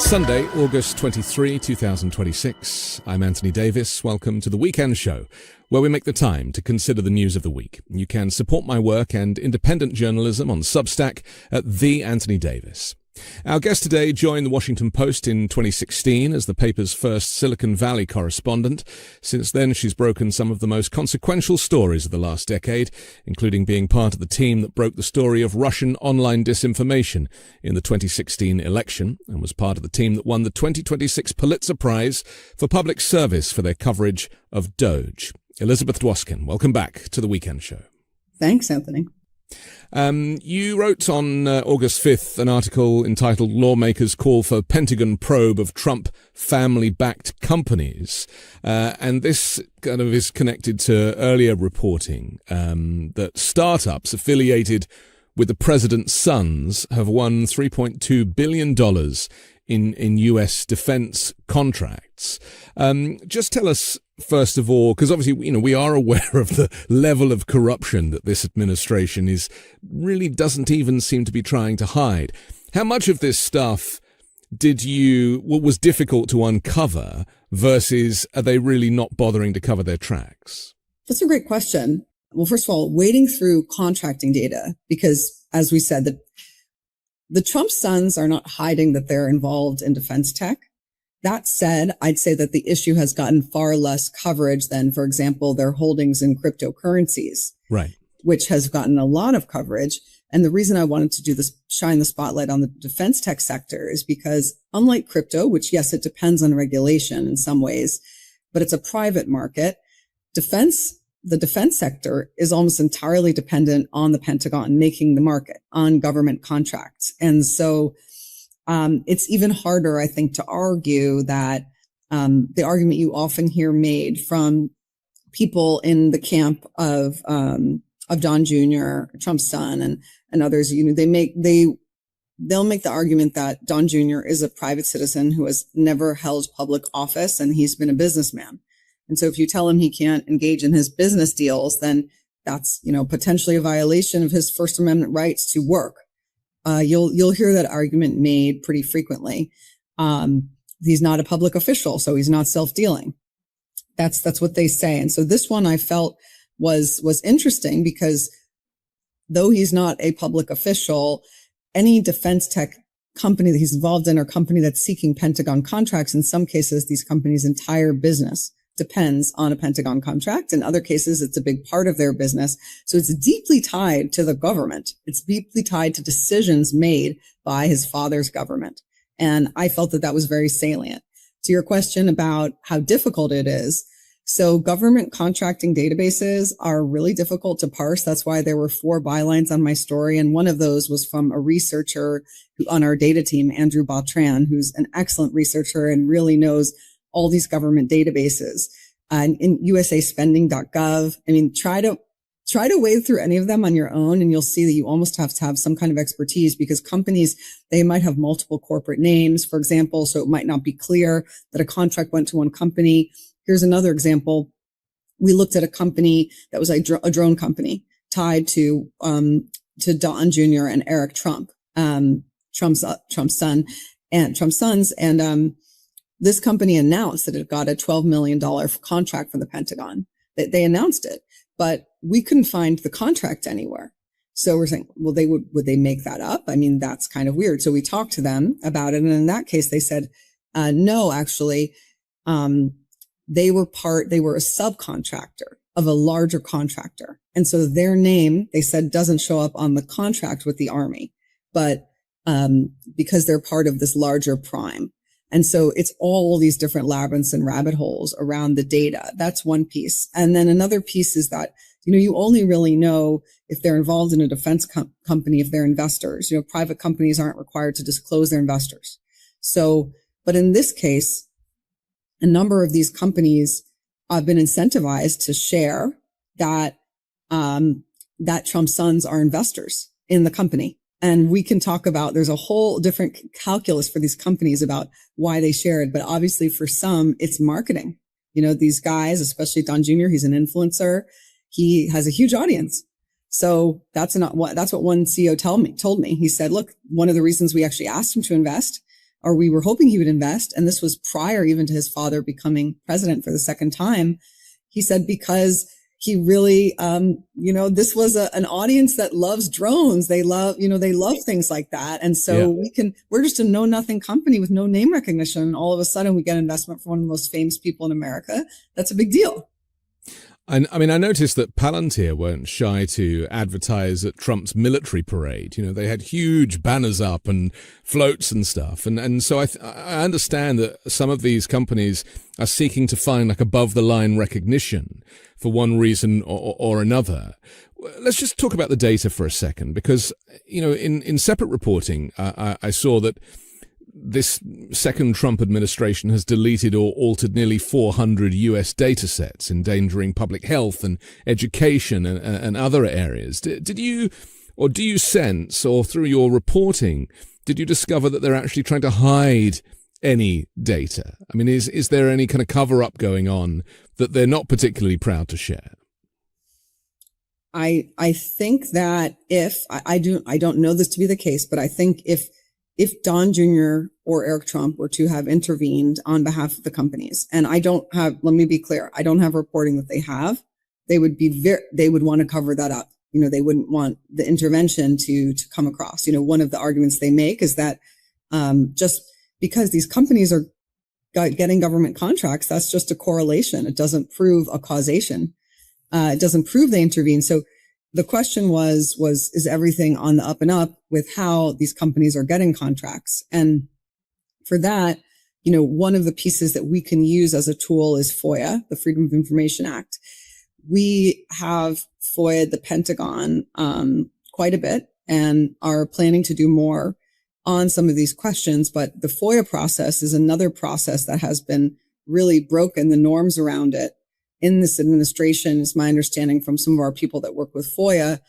It's Sunday, August 23, 2026. I'm Anthony Davis. Welcome to The Weekend Show, where we make the time to consider the news of the week. You can support my work and independent journalism on Substack at The Anthony Davis. Our guest today joined the Washington Post in 2016 as the paper's first Silicon Valley correspondent. Since then, she's broken some of the most consequential stories of the last decade, including being part of the team that broke the story of Russian online disinformation in the 2016 election, and was part of the team that won the 2026 Pulitzer Prize for public service for their coverage of Doge. Elizabeth Dwoskin, welcome back to The Weekend Show. Thanks, Anthony. You wrote on August 5th an article entitled Lawmakers Call for Pentagon Probe of Trump Family-Backed Companies. And this kind of is connected to earlier reporting that startups affiliated with the president's sons have won $3.2 billion in U.S. defense contracts. Just tell us, first of all, because obviously, we are aware of the level of corruption that this administration really doesn't even seem to be trying to hide. How much of this stuff was difficult to uncover versus are they really not bothering to cover their tracks? That's a great question. Well, first of all, wading through contracting data, because as we said, the Trump sons are not hiding that they're involved in defense tech. That said, I'd say that the issue has gotten far less coverage than, for example, their holdings in cryptocurrencies, right, which has gotten a lot of coverage. And the reason I wanted to do this, shine the spotlight on the defense tech sector, is because unlike crypto, which, yes, it depends on regulation in some ways, but it's a private market, the defense sector is almost entirely dependent on the Pentagon making the market, on government contracts. And so it's even harder, I think, to argue that the argument you often hear made from people in the camp of Don Jr., Trump's son, and others. They'll make the argument that Don Jr. is a private citizen who has never held public office, and he's been a businessman. And so if you tell him he can't engage in his business deals, then that's, potentially a violation of his First Amendment rights to work. You'll hear that argument made pretty frequently. He's not a public official, so he's not self-dealing. That's what they say. And so this one I felt was interesting because though he's not a public official, any defense tech company that he's involved in or company that's seeking Pentagon contracts, in some cases, these companies' entire business depends on a Pentagon contract. In other cases, it's a big part of their business. So it's deeply tied to the government. It's deeply tied to decisions made by his father's government. And I felt that was very salient. To your question about how difficult it is. So government contracting databases are really difficult to parse. That's why there were 4 bylines on my story. And one of those was from a researcher on our data team, Andrew Bautran, who's an excellent researcher and really knows all these government databases, and in usaspending.gov. Try to wade through any of them on your own, and you'll see that you almost have to have some kind of expertise because companies, they might have multiple corporate names, for example, so it might not be clear that a contract went to one company. Here's another example. We looked at a company that was a drone company tied to Don Jr. and Eric Trump, Trump's son and Trump's sons. And, this company announced that it got a $12 million contract from the Pentagon. They announced it, but we couldn't find the contract anywhere. So we're saying, well, would they make that up? That's kind of weird. So we talked to them about it. And in that case, they said, no, actually, they were a subcontractor of a larger contractor. And so their name, they said, doesn't show up on the contract with the Army, but, because they're part of this larger prime. And so it's all these different labyrinths and rabbit holes around the data. That's one piece. And then another piece is that, you only really know if they're involved in a defense company, if they're investors. Private companies aren't required to disclose their investors. So, but in this case, a number of these companies have been incentivized to share that Trump's sons are investors in the company. And we can talk about, there's a whole different calculus for these companies about why they share it. But obviously for some, it's marketing. These guys, especially Don Jr., he's an influencer. He has a huge audience. So that's what one CEO told me. He said, look, one of the reasons we actually asked him to invest or we were hoping he would invest, and this was prior even to his father becoming president for the second time, he said because he really, this was an audience that loves drones. They love things like that. And so we're just a know nothing company with no name recognition. And all of a sudden we get investment from one of the most famous people in America. That's a big deal. And I mean, I noticed that Palantir weren't shy to advertise at Trump's military parade. You know, they had huge banners up and floats and stuff. And so I understand that some of these companies are seeking to find like above the line recognition for one reason or another. Let's just talk about the data for a second, because, you know, in separate reporting, I saw that this second Trump administration has deleted or altered nearly 400 US data sets, endangering public health and education and other areas. Did you, or do you sense, or through your reporting, did you discover that they're actually trying to hide any data? I mean, is there any kind of cover-up going on that they're not particularly proud to share? I think that I don't know this to be the case, but I think if Don Jr. or Eric Trump were to have intervened on behalf of the companies, and let me be clear, I don't have reporting that they would want to cover that up. You know, they wouldn't want the intervention to come across. You know, one of the arguments they make is that, just because these companies are getting government contracts, that's just a correlation. It doesn't prove a causation. It doesn't prove they intervene. So the question is everything on the up and up with how these companies are getting contracts? And for that, you know, one of the pieces that we can use as a tool is FOIA, the Freedom of Information Act. We have FOIA'd the Pentagon quite a bit and are planning to do more on some of these questions. But the FOIA process is another process that has been really broken, the norms around it. In this administration, is my understanding from some of our people that work with FOIA,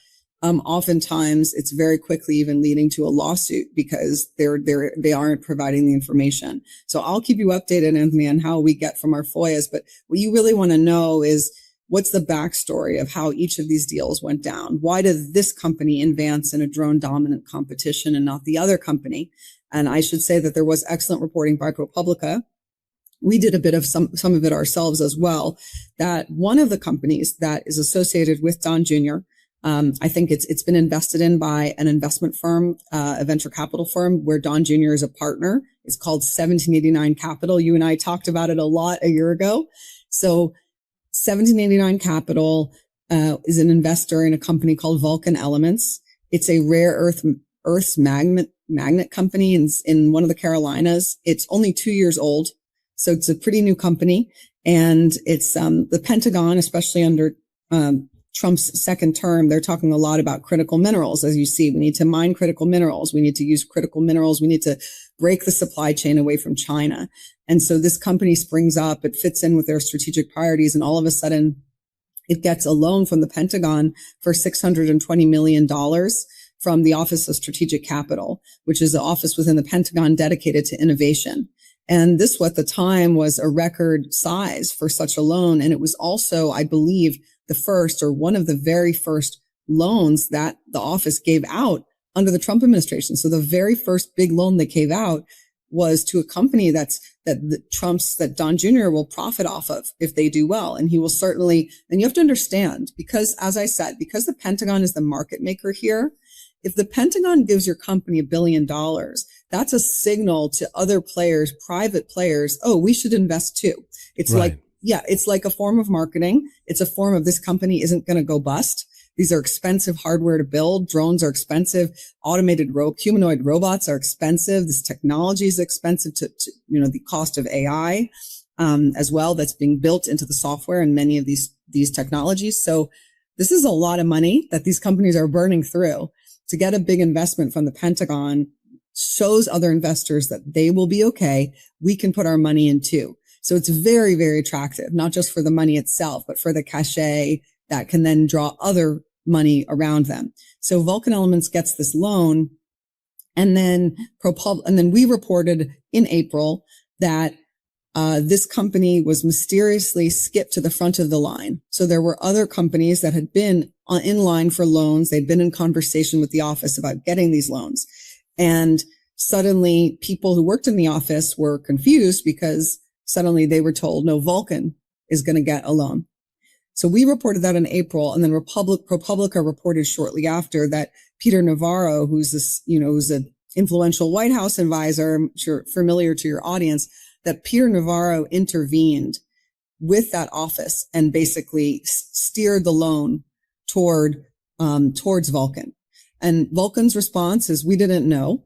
oftentimes it's very quickly even leading to a lawsuit because they aren't providing the information. So I'll keep you updated, Anthony, on how we get from our FOIAs. But what you really want to know is what's the backstory of how each of these deals went down? Why did this company advance in a drone dominant competition and not the other company? And I should say that there was excellent reporting by ProPublica. We did a bit of some of it ourselves as well, that one of the companies that is associated with Don Jr., I think it's been invested in by an investment firm, a venture capital firm where Don Jr. is a partner. It's called 1789 Capital. You and I talked about it a lot a year ago. So 1789 Capital is an investor in a company called Vulcan Elements. It's a rare earth's magnet company in one of the Carolinas. It's only 2 years old. So it's a pretty new company, and it's the Pentagon, especially under Trump's second term, they're talking a lot about critical minerals. As you see, we need to mine critical minerals. We need to use critical minerals. We need to break the supply chain away from China. And so this company springs up. It fits in with their strategic priorities, and all of a sudden, it gets a loan from the Pentagon for $620 million from the Office of Strategic Capital, which is the office within the Pentagon dedicated to innovation. And this, at the time, was a record size for such a loan. And it was also, I believe, the first or one of the very first loans that the office gave out under the Trump administration. So the very first big loan they gave out was to a company that Don Jr. will profit off of if they do well. And he will certainly, and you have to understand, because as I said, because the Pentagon is the market maker here, if the Pentagon gives your company $1 billion, that's a signal to other players, private players, oh, we should invest too. It's right. It's like a form of marketing. It's a form of this company isn't going to go bust. These are expensive hardware to build. Drones are expensive. Humanoid robots are expensive. This technology is expensive to the cost of AI, as well, that's being built into the software and many of these technologies. So this is a lot of money that these companies are burning through. To get a big investment from the Pentagon shows other investors that they will be okay. We can put our money in too. So it's very, very attractive, not just for the money itself, but for the cachet that can then draw other money around them. So Vulcan Elements gets this loan, and then we reported in April that this company was mysteriously skipped to the front of the line. So there were other companies that had been in line for loans. They'd been in conversation with the office about getting these loans. And suddenly people who worked in the office were confused because suddenly they were told, no, Vulcan is going to get a loan. So we reported that in April, and then ProPublica reported shortly after that Peter Navarro, who's an influential White House advisor, I'm sure familiar to your audience, that Peter Navarro intervened with that office and basically steered the loan towards Vulcan. And Vulcan's response is, we didn't know.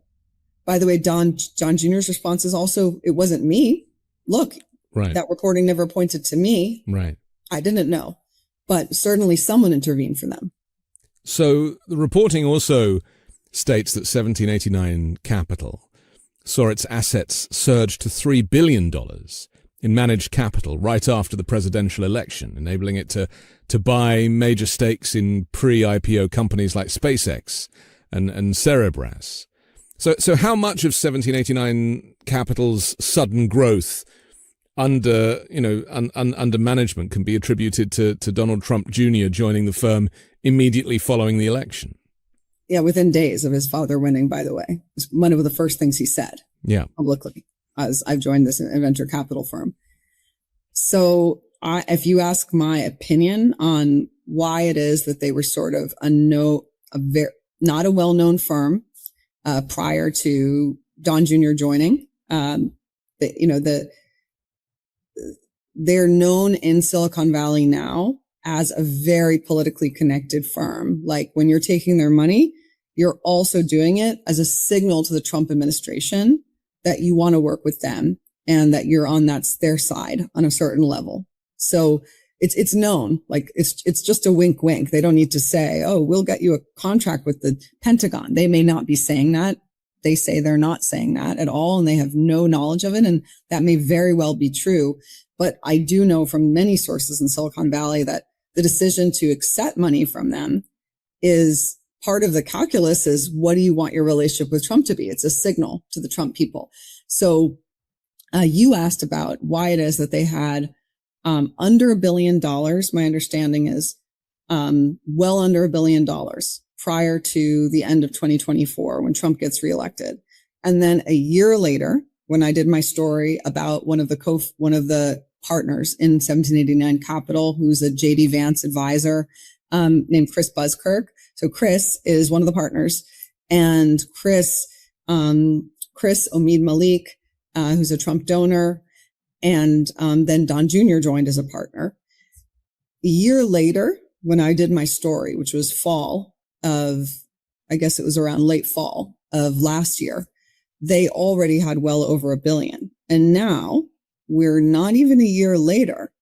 By the way, John Jr.'s response is also, it wasn't me. Look, right. That reporting never pointed to me. Right. I didn't know, but certainly someone intervened for them. So the reporting also states that 1789 Capital saw its assets surge to $3 billion in managed capital right after the presidential election, enabling it to buy major stakes in pre-IPO companies like SpaceX and Cerebras. So how much of 1789 Capital's sudden growth under management can be attributed to Donald Trump Jr. joining the firm immediately following the election? Yeah, within days of his father winning, by the way. It's one of the first things he said publicly as I've joined this venture capital firm. So if you ask my opinion on why it is that they were sort of not a well-known firm prior to Don Jr. joining, they're known in Silicon Valley now as a very politically connected firm. Like when you're taking their money, you're also doing it as a signal to the Trump administration that you want to work with them and that you're on their side on a certain level. So it's known, like it's just a wink, wink. They don't need to say, oh, we'll get you a contract with the Pentagon. They may not be saying that. They say they're not saying that at all, and they have no knowledge of it. And that may very well be true. But I do know from many sources in Silicon Valley that the decision to accept money from them is part of the calculus is, what do you want your relationship with Trump to be? It's a signal to the Trump people. So you asked about why it is that they had under $1 billion. My understanding is well under $1 billion prior to the end of 2024 when Trump gets reelected. And then a year later, when I did my story about one of the partners in 1789 Capital, who's a JD Vance advisor, named Chris Buskirk. So Chris is one of the partners, and Chris Omid Malik, who's a Trump donor, and then Don Jr. joined as a partner. A year later, when I did my story, which was around late fall of last year, they already had well over $1 billion. And now we're not even a year later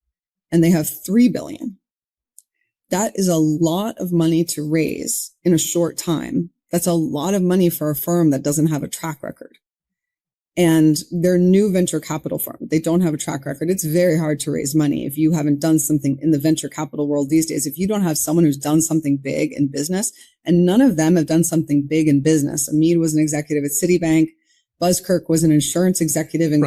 and they have $3 billion. That is a lot of money to raise in a short time. That's a lot of money for a firm that doesn't have a track record. And they're new venture capital firm. They don't have a track record. It's very hard to raise money if you haven't done something in the venture capital world these days. If you don't have someone who's done something big in business, and none of them have done something big in business. Amid was an executive at Citibank. Buskirk was an insurance executive in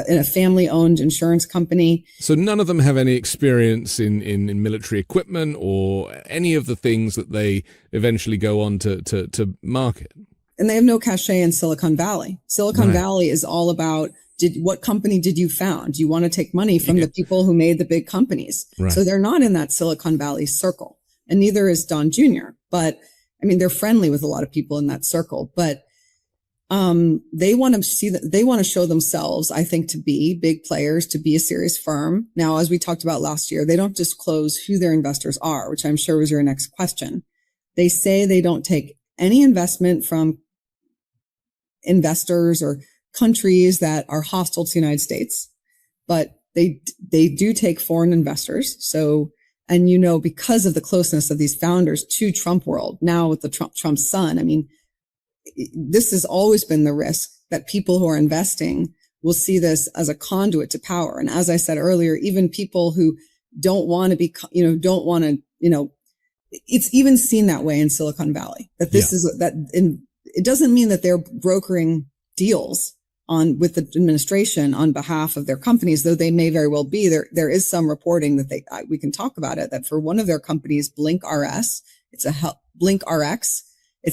a family-owned insurance company. So none of them have any experience in military equipment or any of the things that they eventually go on to market. And they have no cachet in Silicon Valley. Silicon Valley is all about, what company did you found? You want to take money from the people who made the big companies. Right. So they're not in that Silicon Valley circle, and neither is Don Jr. But I mean, they're friendly with a lot of people in that circle, but they want to show themselves, I think, to be big players, to be a serious firm. Now, as we talked about last year, they don't disclose who their investors are, which I'm sure was your next question. They say they don't take any investment from investors or countries that are hostile to the United States, but they do take foreign investors. So, and because of the closeness of these founders to Trump world, now with the Trump's son, I mean, this has always been the risk that people who are investing will see this as a conduit to power. And as I said earlier, even people who don't want to be, it's even seen that way in Silicon Valley, that it doesn't mean that they're brokering deals with the administration on behalf of their companies, though they may very well be. There is some reporting that we can talk about it, that for one of their companies, Blink RX, it's a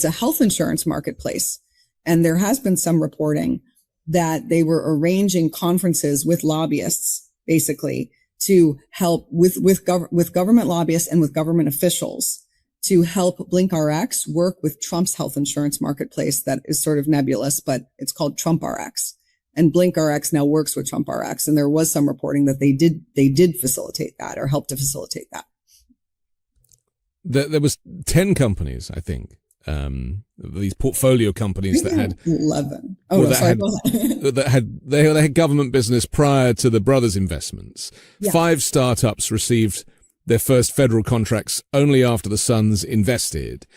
health insurance marketplace. And there has been some reporting that they were arranging conferences with lobbyists, basically, to help with government lobbyists and with government officials to help BlinkRx work with Trump's health insurance marketplace that is sort of nebulous, but it's called TrumpRx. And BlinkRx now works with TrumpRx. And there was some reporting that they did facilitate that or help to facilitate that. There was 10 companies, I think, these portfolio companies that had 11. Oh, well, no, sorry. They had government business prior to the brothers' investments. Yeah. 5 startups received their first federal contracts only after the sons invested,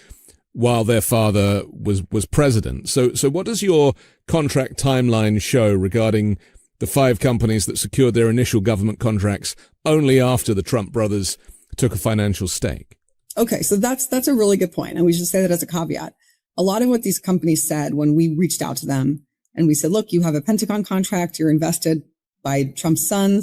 while their father was president. So what does your contract timeline show regarding the 5 companies that secured their initial government contracts only after the Trump brothers took a financial stake? Okay, so that's a really good point, and we should say that as a caveat. A lot of what these companies said when we reached out to them and we said, look, you have a Pentagon contract, you're invested by Trump's son,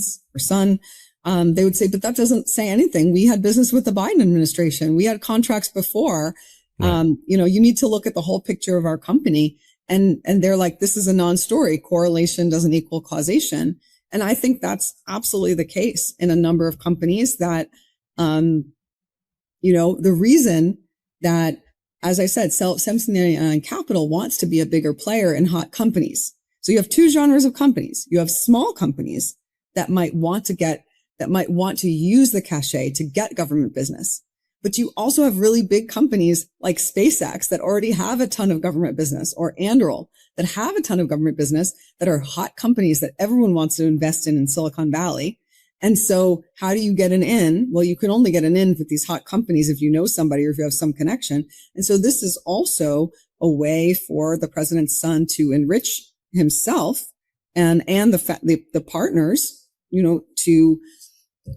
they would say, but that doesn't say anything. We had business with the Biden administration. We had contracts before. Right. You need to look at the whole picture of our company. And they're like, this is a non-story. Correlation doesn't equal causation. And I think that's absolutely the case in a number of companies that, the reason that, as I said, 789 Capital wants to be a bigger player in hot companies. So you have 2 genres of companies. You have small companies that might want to use the cachet to get government business. But you also have really big companies like SpaceX that already have a ton of government business, or Anduril that have a ton of government business, that are hot companies that everyone wants to invest in Silicon Valley. And so how do you get an in? Well, you can only get an in with these hot companies if you know somebody or if you have some connection. And so this is also a way for the president's son to enrich himself and the partners, to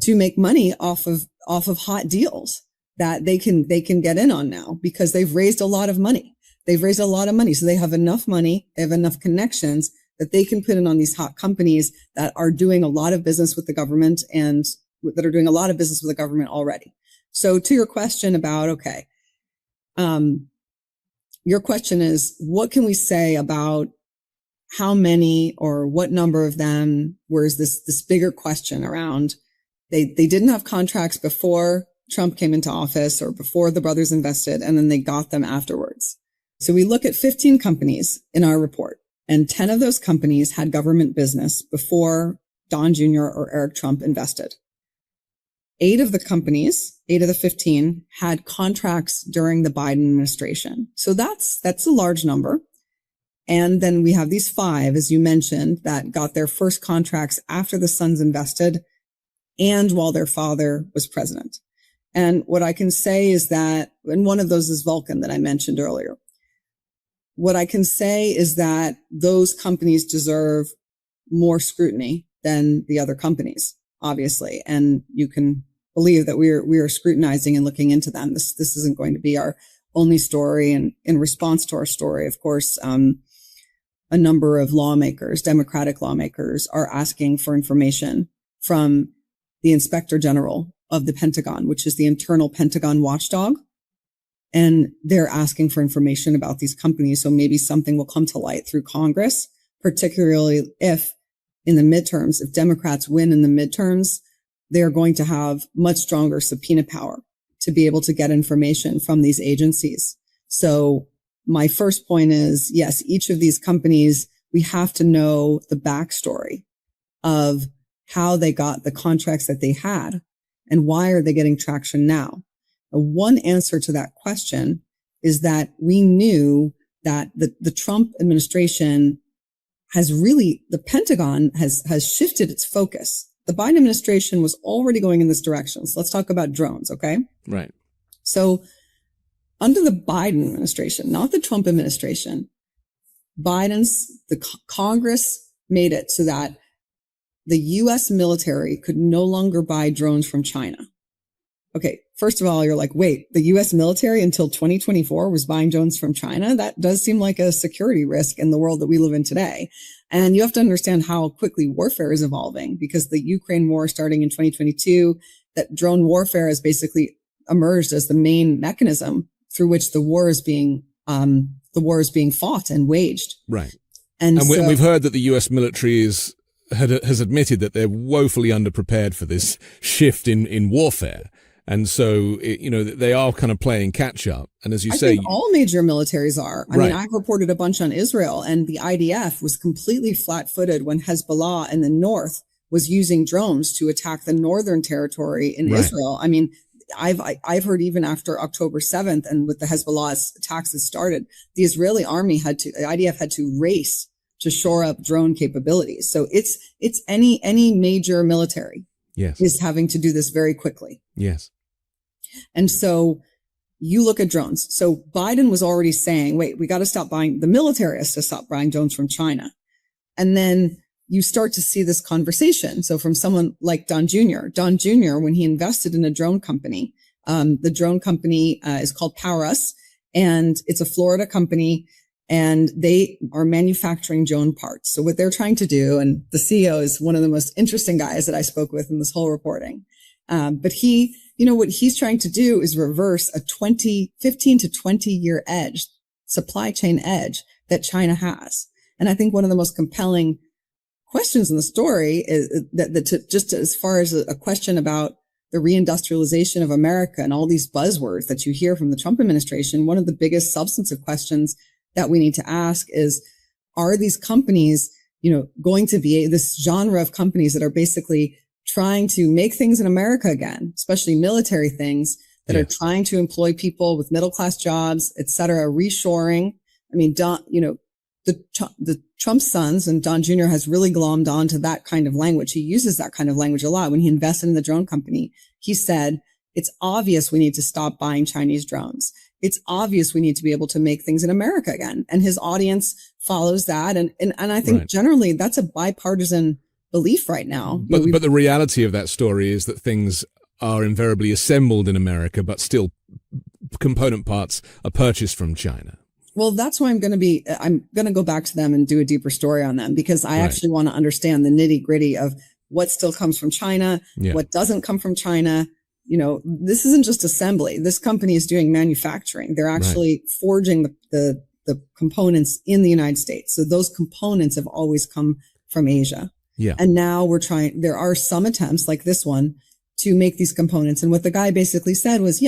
make money off of hot deals that they can get in on now, because they've raised a lot of money. So they have enough money, they have enough connections that they can put in on these hot companies that are doing a lot of business with the government and that are doing a lot of business with the government already. So to your question about, your question is, what can we say about how many or what number of them? Where's this bigger question around they didn't have contracts before Trump came into office or before the brothers invested, and then they got them afterwards. So we look at 15 companies in our report, and 10 of those companies had government business before Don Jr. or Eric Trump invested. 8 of the 15 had contracts during the Biden administration. So that's a large number. And then we have these 5, as you mentioned, that got their first contracts after the sons invested and while their father was president. And what I can say is that, and one of those is Vulcan that I mentioned earlier. What I can say is that those companies deserve more scrutiny than the other companies, obviously. And you can believe that we are scrutinizing and looking into them. This isn't going to be our only story. And in response to our story, of course, a number of lawmakers, Democratic lawmakers, are asking for information from the Inspector General of the Pentagon, which is the internal Pentagon watchdog. And they're asking for information about these companies. So maybe something will come to light through Congress, particularly if in the midterms, if Democrats win in the midterms, they're going to have much stronger subpoena power to be able to get information from these agencies. So my first point is, yes, each of these companies, we have to know the backstory of how they got the contracts that they had and why are they getting traction now. One answer to that question is that we knew that the Trump administration the Pentagon has shifted its focus. The Biden administration was already going in this direction. So let's talk about drones, okay? Right. So under the Biden administration, not the Trump administration, the Congress made it so that the U.S. military could no longer buy drones from China. Okay, first of all, you're like, wait, the U.S. military until 2024 was buying drones from China? That does seem like a security risk in the world that we live in today. And you have to understand how quickly warfare is evolving, because the Ukraine war starting in 2022, that drone warfare has basically emerged as the main mechanism through which the war is being the war is being fought and waged. Right. And we've heard that the U.S. military has admitted that they're woefully underprepared for this shift in warfare. And so, they are kind of playing catch up. And as you say, think all major militaries are. I Right. mean, I've reported a bunch on Israel, and the IDF was completely flat-footed when Hezbollah in the north was using drones to attack the northern territory in Right. Israel. I mean, I've heard even after October 7th and with the Hezbollah attacks that started, the Israeli army the IDF had to race to shore up drone capabilities. So it's any major military yes, is having to do this very quickly. yes, And so you look at drones. So Biden was already saying, wait, we got to stop buying, the military has to stop buying drones from China. And then you start to see this conversation. So from someone like Don Jr., when he invested in a drone company, the drone company is called PowerUs, and it's a Florida company, and they are manufacturing drone parts. So what they're trying to do, and the CEO is one of the most interesting guys that I spoke with in this whole reporting. But what he's trying to do is reverse a 15 to 20 year supply chain edge that China has. And I think one of the most compelling questions in the story is that just as far as a question about the reindustrialization of America and all these buzzwords that you hear from the Trump administration, one of the biggest substantive questions that we need to ask is, are these companies, going to be this genre of companies that are basically trying to make things in America again, especially military things that are trying to employ people with middle-class jobs, et cetera, reshoring. I mean, the Trump sons and Don Jr. has really glommed onto that kind of language. He uses that kind of language a lot. When he invested in the drone company, he said, it's obvious we need to stop buying Chinese drones. It's obvious we need to be able to make things in America again. And his audience follows that. And I think generally that's a bipartisan belief right now. But the reality of that story is that things are invariably assembled in America, but still component parts are purchased from China. Well, that's why I'm going to go back to them and do a deeper story on them, because I actually want to understand the nitty gritty of what still comes from China, what doesn't come from China. This isn't just assembly. This company is doing manufacturing. They're actually forging the components in the United States. So those components have always come from Asia. Yeah. And now there are some attempts like this one to make these components. And what the guy basically said was,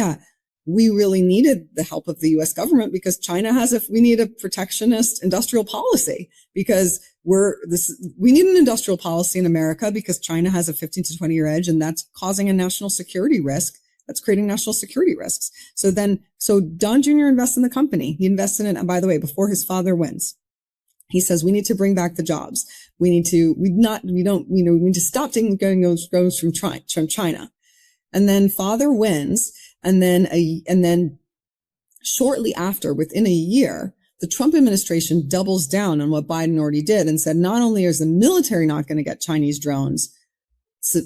we really needed the help of the US government because China we need a protectionist industrial policy, because we need an industrial policy in America because China has a 15 to 20 year edge, and that's causing a national security risk. That's creating national security risks. So Don Jr. invests in the company. He invests in it. And by the way, before his father wins, he says, we need to bring back the jobs. We need to stop taking those drones from China. And then father wins. And then shortly after, within a year, the Trump administration doubles down on what Biden already did and said, not only is the military not going to get Chinese drones, so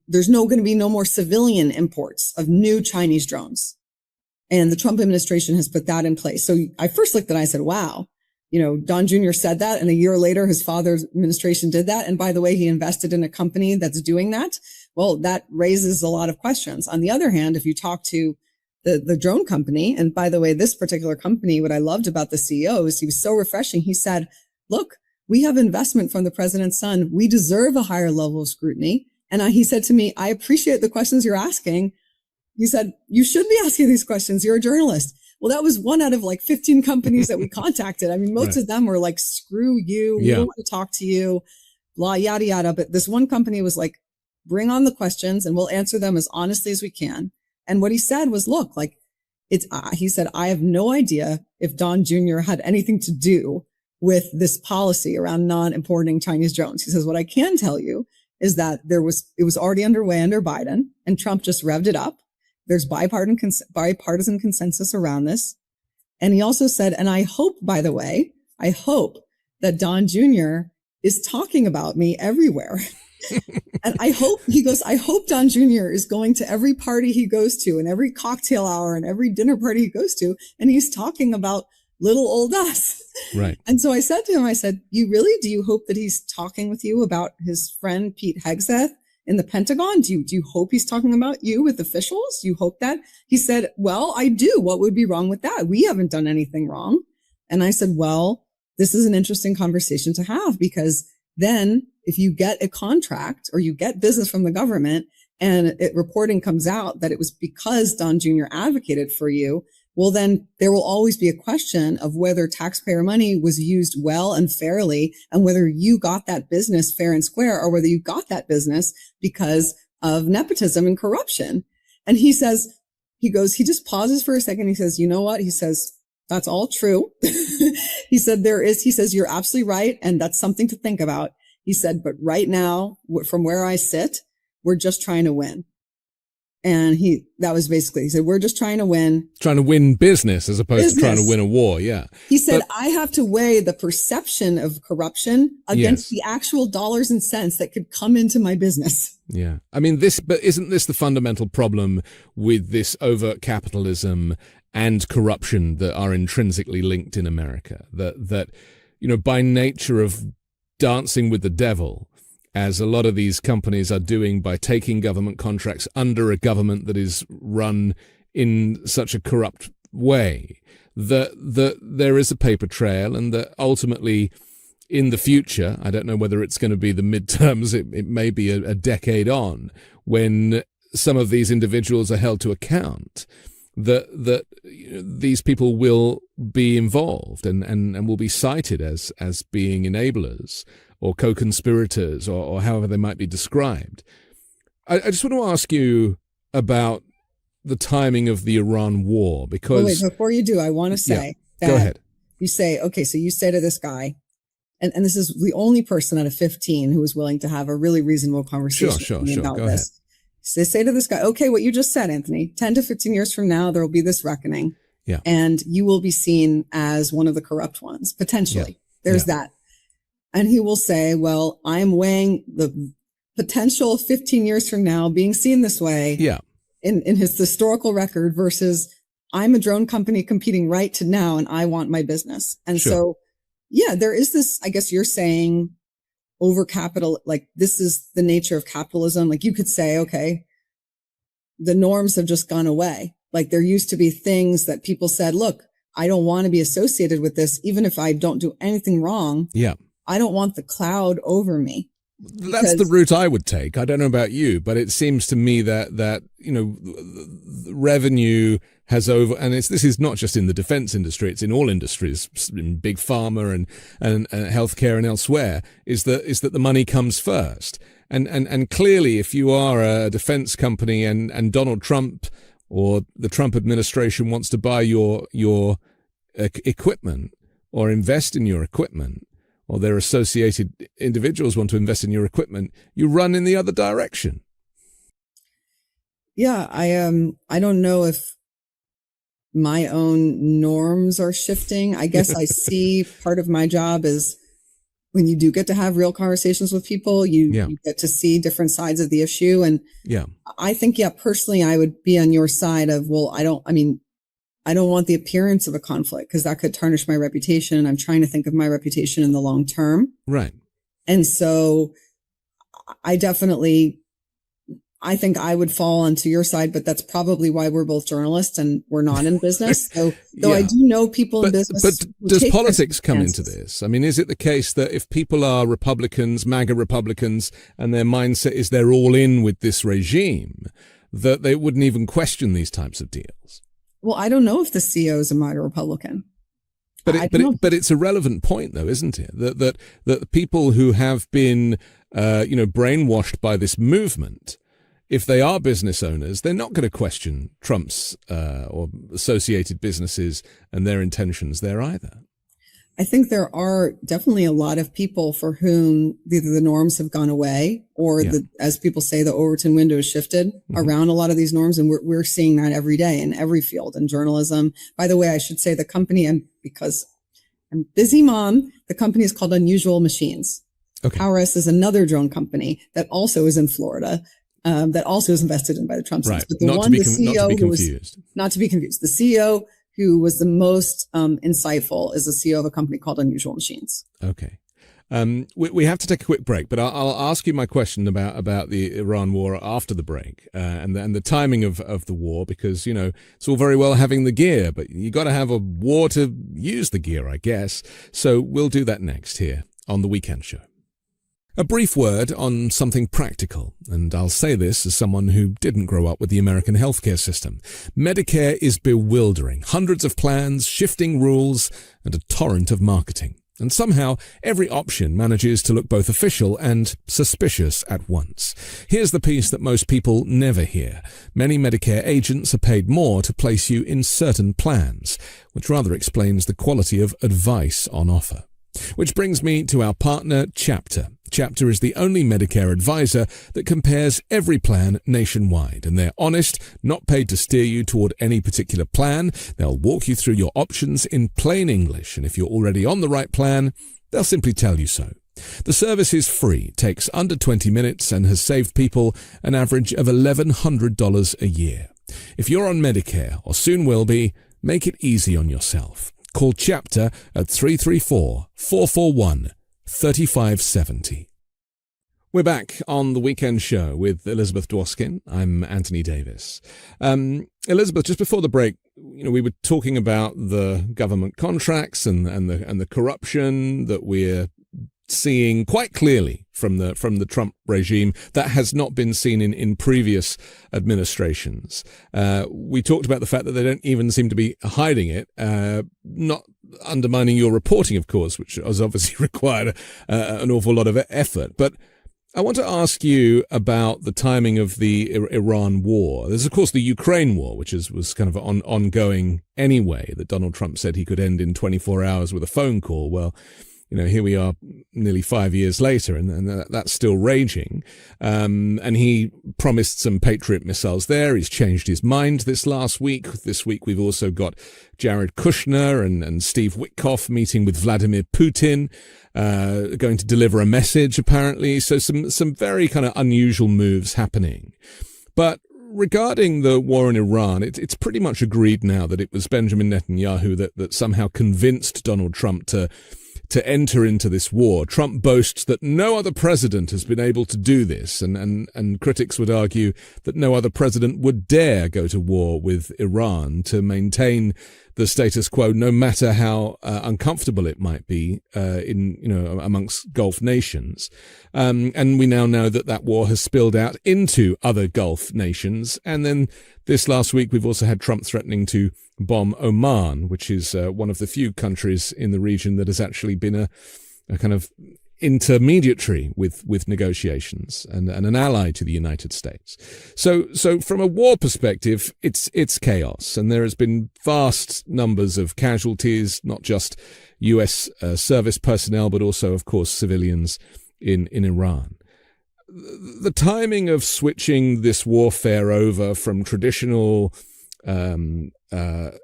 there's going to be no more civilian imports of new Chinese drones. And the Trump administration has put that in place. So I first looked at it and I said, wow, Don Jr. said that. And a year later, his father's administration did that. And by the way, he invested in a company that's doing that. Well, that raises a lot of questions. On the other hand, if you talk to the drone company, and by the way, this particular company, what I loved about the CEO is he was so refreshing. He said, look, we have investment from the president's son. We deserve a higher level of scrutiny. And he said to me, I appreciate the questions you're asking. He said, you should be asking these questions. You're a journalist. Well, that was one out of 15 companies that we contacted. I mean, most of them were like, screw you. We don't want to talk to you, blah, yada, yada. But this one company was like, bring on the questions and we'll answer them as honestly as we can. And what he said was, look, he said, I have no idea if Don Jr. had anything to do with this policy around non-importing Chinese drones. He says, what I can tell you is that it was already underway under Biden, and Trump just revved it up. There's bipartisan consensus around this. And he also said, and I hope, by the way, that Don Jr. is talking about me everywhere. And I hope Don Jr. is going to every party he goes to and every cocktail hour and every dinner party he goes to, and he's talking about little old us. Right. And so I said to him, do you hope that he's talking with you about his friend Pete Hegseth in the Pentagon? Do you hope he's talking about you with officials? Do you hope that? He said, well, I do. What would be wrong with that? We haven't done anything wrong. And I said, well, this is an interesting conversation to have, because then if you get a contract or you get business from the government and reporting comes out that it was because Don Jr. advocated for you, well, then there will always be a question of whether taxpayer money was used well and fairly, and whether you got that business fair and square, or whether you got that business because of nepotism and corruption. And he says, he just pauses for a second. He says, you know what? He says, that's all true. He says, you're absolutely right. And that's something to think about. He said, but right now, from where I sit, we're just trying to win. And he said, we're just trying to win. Trying to win business as opposed to trying to win a war. Yeah. He said, I have to weigh the perception of corruption against the actual dollars and cents that could come into my business. Yeah. I mean, but isn't this the fundamental problem with this overt capitalism and corruption that are intrinsically linked in America? That, by nature of dancing with the devil, as a lot of these companies are doing by taking government contracts under a government that is run in such a corrupt way, that there is a paper trail, and that ultimately in the future, I don't know whether it's going to be the midterms, it may be a decade on, when some of these individuals are held to account, that these people will be involved and will be cited as being enablers or co-conspirators, or however they might be described. I just want to ask you about the timing of the Iran war, because... wait, before you do, I want to say that... Go ahead. You say, okay, so you say to this guy, and this is the only person out of 15 who was willing to have a really reasonable conversation sure. about Go this. ahead. So they say to this guy, okay, what you just said, Anthony, 10 to 15 years from now, there will be this reckoning. Yeah. And you will be seen as one of the corrupt ones, potentially. There's that. And he will say, well, I'm weighing the potential 15 years from now being seen this way in his historical record versus I'm a drone company competing right to now and I want my business. And so, there is this, I guess you're saying, over capital, like this is the nature of capitalism. Like you could say, okay, the norms have just gone away. Like there used to be things that people said, look, I don't want to be associated with this, even if I don't do anything wrong. Yeah. I don't want the cloud over me. That's the route I would take. I don't know about you, but it seems to me that revenue has and this is not just in the defense industry, it's in all industries, in big pharma and healthcare and elsewhere, is that the money comes first. And clearly, if you are a defense company and Donald Trump or the Trump administration wants to buy your equipment or invest in your equipment, or their associated individuals want to invest in your equipment, you run in the other direction. Yeah, I don't know if my own norms are shifting. I guess I see part of my job is when you do get to have real conversations with people, you get to see different sides of the issue. And I think, personally, I would be on your side of, well, I don't want the appearance of a conflict because that could tarnish my reputation. And I'm trying to think of my reputation in the long term. Right. And so I think I would fall onto your side, but that's probably why we're both journalists and we're not in business. So though I do know people in business. But does politics come into this? I mean, is it the case that if people are Republicans, MAGA Republicans, and their mindset is they're all in with this regime, that they wouldn't even question these types of deals? Well, I don't know if the CEO is a MAGA Republican. But it's a relevant point, though, isn't it? That people who have been, brainwashed by this movement, if they are business owners, they're not going to question Trump's or associated businesses and their intentions there either. I think there are definitely a lot of people for whom either the norms have gone away or as people say, the Overton window has shifted around a lot of these norms. And we're seeing that every day in every field in journalism. By the way, I should say the company, and because I'm busy mom, the company is called Unusual Machines. Okay. PowerS is another drone company that also is in Florida. That also is invested in by the Trumps. Right. But the not to be confused. The CEO who was the most insightful is the CEO of a company called Unusual Machines. Okay. We have to take a quick break, but I'll ask you my question about the Iran war after the break and the timing of the war, because, you know, it's all very well having the gear, but you got to have a war to use the gear, I guess. So we'll do that next here on The Weekend Show. A brief word on something practical, and I'll say this as someone who didn't grow up with the American healthcare system. Medicare is bewildering. Hundreds of plans, shifting rules, and a torrent of marketing. And somehow, every option manages to look both official and suspicious at once. Here's the piece that most people never hear. Many Medicare agents are paid more to place you in certain plans, which rather explains the quality of advice on offer. Which brings me to our partner, Chapter. Chapter is the only Medicare advisor that compares every plan nationwide, and they're honest, not paid to steer you toward any particular plan. They'll walk you through your options in plain English, and if you're already on the right plan, they'll simply tell you so. The service is free, takes under 20 minutes, and has saved people an average of $1,100 a year. If you're on Medicare, or soon will be, make it easy on yourself. Call Chapter at 334-441-3570. We're back on The Weekend Show with Elizabeth Dwoskin. I'm Anthony Davis. Elizabeth, just before the break, you know, we were talking about the government contracts and the corruption that we're seeing quite clearly from the Trump regime that has not been seen in previous administrations. We talked about the fact that they don't even seem to be hiding it, not undermining your reporting, of course, which has obviously required an awful lot of effort. But I want to ask you about the timing of the Iran war. There's, of course, the Ukraine war, which was kind of ongoing anyway, that Donald Trump said he could end in 24 hours with a phone call. Well, you know, here we are nearly 5 years later, and that's still raging. And he promised some Patriot missiles there. He's changed his mind this last week. This week we've also got Jared Kushner and Steve Witkoff meeting with Vladimir Putin, going to deliver a message, apparently. So some very kind of unusual moves happening. But regarding the war in Iran, it's pretty much agreed now that it was Benjamin Netanyahu that somehow convinced Donald Trump to enter into this war. Trump boasts that no other president has been able to do this, and critics would argue that no other president would dare go to war with Iran to maintain the status quo, no matter how uncomfortable it might be amongst Gulf nations. And we now know that war has spilled out into other Gulf nations. And then this last week, we've also had Trump threatening to bomb Oman, which is one of the few countries in the region that has actually been a kind of intermediary with negotiations and an ally to the United States. So from a war perspective, it's chaos, and there has been vast numbers of casualties, not just U.S. Service personnel, but also, of course, civilians in Iran. The timing of switching this warfare over from traditional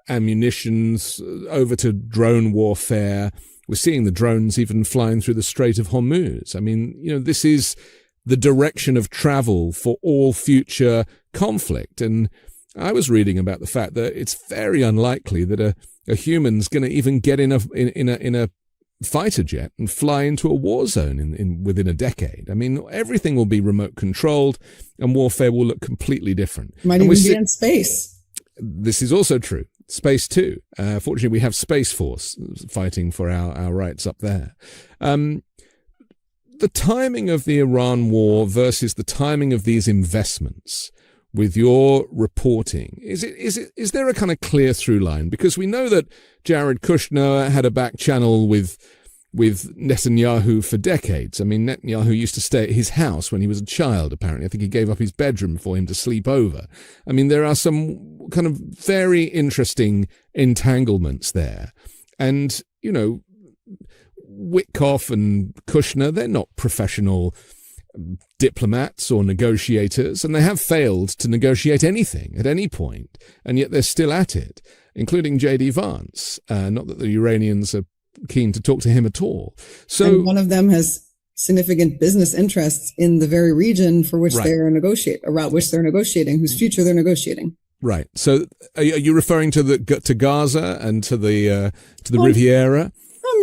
ammunitions over to drone warfare. We're seeing the drones even flying through the Strait of Hormuz. I mean, you know, this is the direction of travel for all future conflict. And I was reading about the fact that it's very unlikely that a human's going to even get in a fighter jet and fly into a war zone within a decade. I mean, everything will be remote controlled, and warfare will look completely different. Might even be in space. This is also true. Space too. Fortunately, we have Space Force fighting for our rights up there. The timing of the Iran war versus the timing of these investments with your reporting, is there a kind of clear through line? Because we know that Jared Kushner had a back channel with Netanyahu for decades. I mean, Netanyahu used to stay at his house when he was a child, apparently. I think he gave up his bedroom for him to sleep over. I mean, there are some kind of very interesting entanglements there. And, you know, Witkoff and Kushner, they're not professional diplomats or negotiators, and they have failed to negotiate anything at any point, and yet they're still at it, including J.D. Vance. Not that the Iranians are keen to talk to him at all. So, and one of them has significant business interests in the very region for which they're negotiating, whose future they're negotiating. Right. So, are you referring to Gaza and to the Riviera?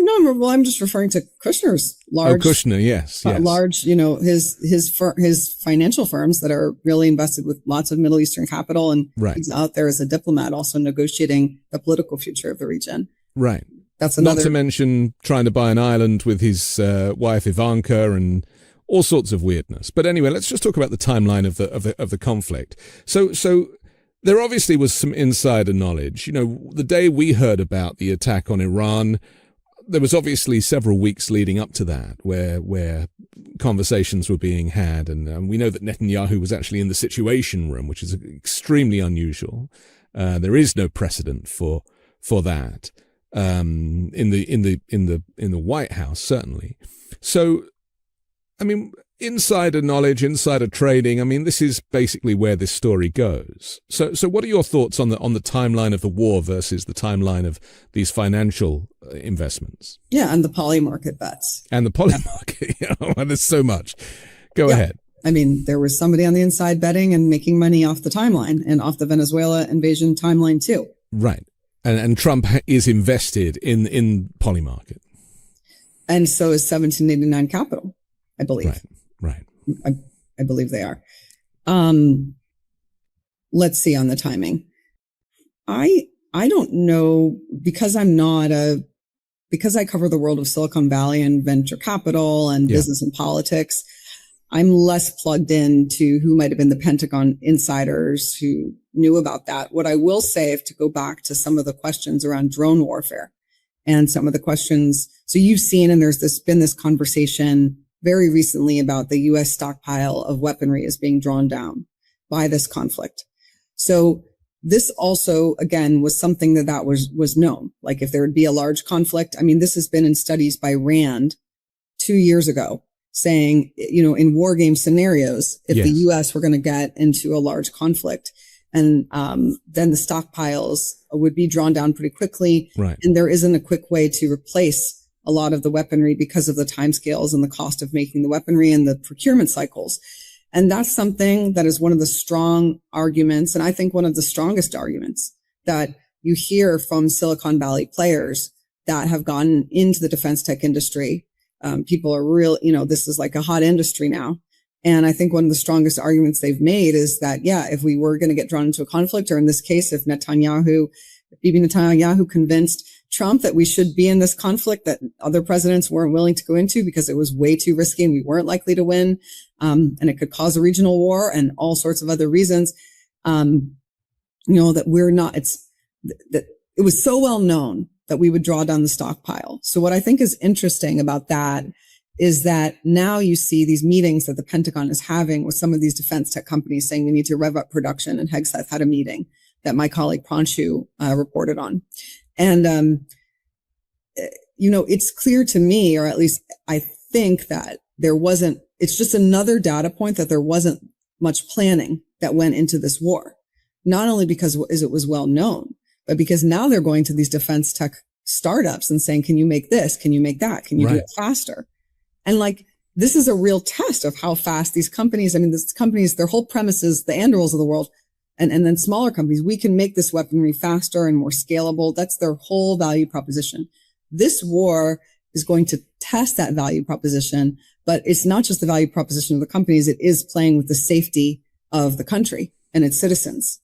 No, No, I'm just referring to Kushner's large. Oh, Kushner, yes. Large, his financial firms that are really invested with lots of Middle Eastern capital, and he's out there as a diplomat, also negotiating the political future of the region. Right. That's another. Not to mention trying to buy an island with his wife Ivanka and all sorts of weirdness. But anyway, let's just talk about the timeline of the conflict. So there obviously was some insider knowledge. The day we heard about the attack on Iran, there was obviously several weeks leading up to that where conversations were being had. And we know that Netanyahu was actually in the Situation Room, which is extremely unusual. There is no precedent for that in the White House, certainly. So, I mean, insider knowledge, insider trading. I mean, this is basically where this story goes. So what are your thoughts on the timeline of the war versus the timeline of these financial investments? Yeah, and the poly market bets. And the poly market. There's so much. Go ahead. I mean, there was somebody on the inside betting and making money off the timeline and off the Venezuela invasion timeline too. Right. And Trump is invested in poly market. And so is 1789 Capital, I believe. Right. I believe they are. Let's see on the timing. I don't know, because I cover the world of Silicon Valley and venture capital and business and politics. I'm less plugged into who might have been the Pentagon insiders who knew about that. What I will say, if to go back to some of the questions around drone warfare and some of the questions. So you've seen, and there's been this conversation very recently about the U.S. stockpile of weaponry is being drawn down by this conflict. So this also, again, was something that was known. Like if there would be a large conflict, I mean, this has been in studies by RAND 2 years ago, saying, in war game scenarios, if the U.S. were going to get into a large conflict, and then the stockpiles would be drawn down pretty quickly. Right. And there isn't a quick way to replace a lot of the weaponry because of the timescales and the cost of making the weaponry and the procurement cycles. And that's something that is one of the strong arguments, and I think one of the strongest arguments that you hear from Silicon Valley players that have gone into the defense tech industry. People are real, this is like a hot industry now. And I think one of the strongest arguments they've made is that, if we were going to get drawn into a conflict, or in this case, if Bibi Netanyahu convinced Trump that we should be in this conflict that other presidents weren't willing to go into because it was way too risky and we weren't likely to win, and it could cause a regional war and all sorts of other reasons, that we're not, that it was so well known that we would draw down the stockpile. So what I think is interesting about that is that now you see these meetings that the Pentagon is having with some of these defense tech companies saying we need to rev up production. And Hegseth had a meeting that my colleague Pranshu reported on. And, it's clear to me, or at least I think that it's just another data point that there wasn't much planning that went into this war. Not only because it was well known, but because now they're going to these defense tech startups and saying, can you make this? Can you make that? Can you do it faster? And this is a real test of how fast these companies, their whole premise is the Andurils of the world and then smaller companies, we can make this weaponry faster and more scalable. That's their whole value proposition. This war is going to test that value proposition, but it's not just the value proposition of the companies. It is playing with the safety of the country and its citizens,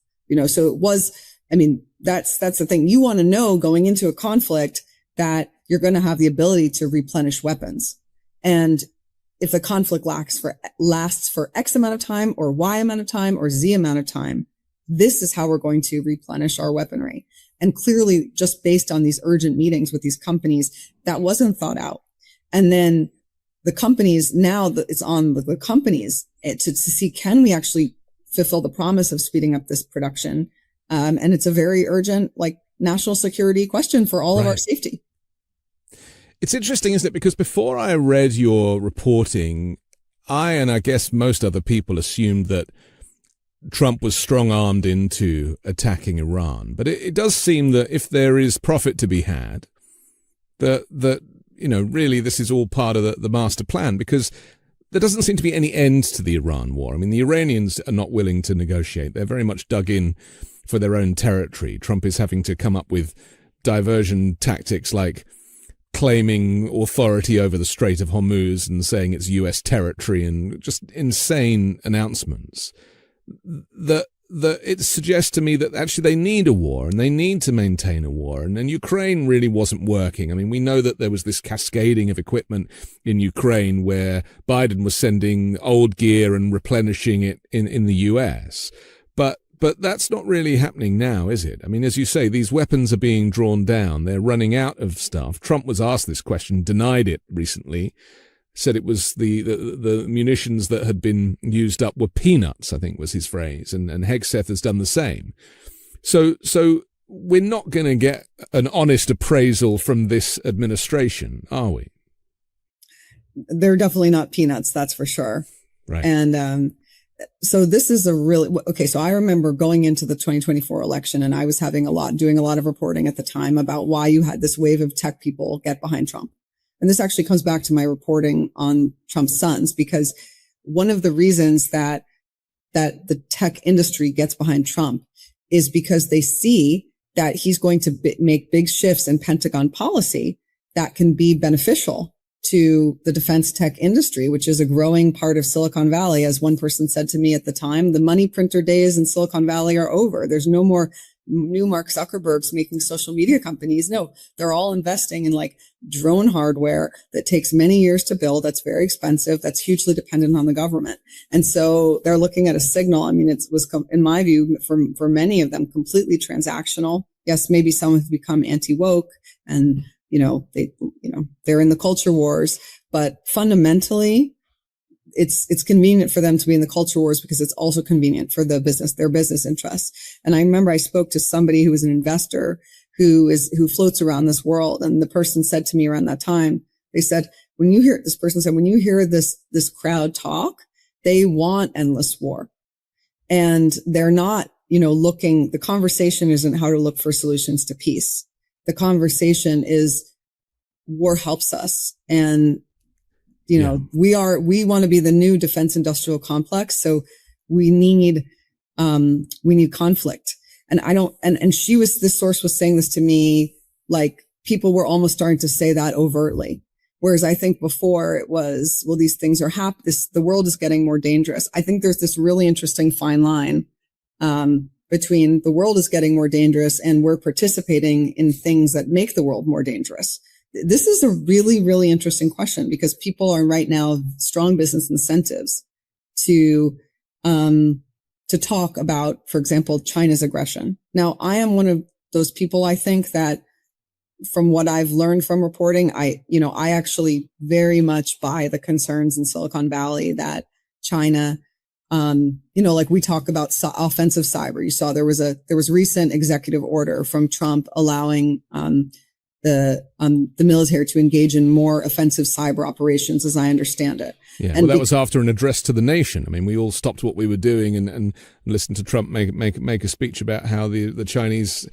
so it was, that's the thing. You want to know going into a conflict that you're going to have the ability to replenish weapons. And if the conflict lasts for X amount of time or Y amount of time or Z amount of time, this is how we're going to replenish our weaponry. And clearly, just based on these urgent meetings with these companies, that wasn't thought out. And then the companies, now it's on the companies to see, can we actually fulfill the promise of speeding up this production? And it's a very urgent, national security question for all of our safety. It's interesting, isn't it? Because before I read your reporting, I guess most other people assumed that Trump was strong-armed into attacking Iran. But it does seem that if there is profit to be had, that really this is all part of the master plan, because there doesn't seem to be any end to the Iran war. The Iranians are not willing to negotiate. They're very much dug in for their own territory. Trump is having to come up with diversion tactics like claiming authority over the Strait of Hormuz and saying it's US territory, and just insane announcements. It suggests to me that actually they need a war and they need to maintain a war. And Ukraine really wasn't working. I mean, we know that there was this cascading of equipment in Ukraine where Biden was sending old gear and replenishing it in the US. But that's not really happening now, is it? I mean, as you say, these weapons are being drawn down. They're running out of stuff. Trump was asked this question, denied it recently, said it was the munitions that had been used up were peanuts, I think was his phrase. And Hegseth has done the same. So we're not going to get an honest appraisal from this administration, are we? They're definitely not peanuts, that's for sure. Right. And so this is so I remember going into the 2024 election, and I was doing a lot of reporting at the time about why you had this wave of tech people get behind Trump. And this actually comes back to my reporting on Trump's sons, because one of the reasons that the tech industry gets behind Trump is because they see that he's going to make big shifts in Pentagon policy that can be beneficial to the defense tech industry, which is a growing part of Silicon Valley. As one person said to me at the time, the money printer days in Silicon Valley are over. There's no more new Mark Zuckerbergs making social media companies. No, they're all investing in like drone hardware that takes many years to build. That's very expensive. That's hugely dependent on the government. And so they're looking at a signal. I mean, it was, in my view, for many of them, completely transactional. Yes, maybe some have become anti-woke and they're in the culture wars, but fundamentally it's convenient for them to be in the culture wars because it's also convenient for their business interests. And I remember I spoke to somebody who was an investor who floats around this world. And the person said to me around that time, when you hear this crowd talk, they want endless war, and they're not, the conversation isn't how to look for solutions to peace. The conversation is war helps us. And, we want to be the new defense industrial complex. So we need conflict. And this source was saying this to me, like people were almost starting to say that overtly. Whereas I think before it was, well, these things are the world is getting more dangerous. I think there's this really interesting fine line, between the world is getting more dangerous and we're participating in things that make the world more dangerous. This is a really, really interesting question because people are right now strong business incentives to talk about, for example, China's aggression. Now, I am one of those people, I think, that from what I've learned from reporting, I actually very much buy the concerns in Silicon Valley that China, like we talk about offensive cyber. You saw there was recent executive order from Trump allowing the military to engage in more offensive cyber operations, as I understand it. Yeah, and that was after an address to the nation. I mean, we all stopped what we were doing and listened to Trump make a speech about how the Chinese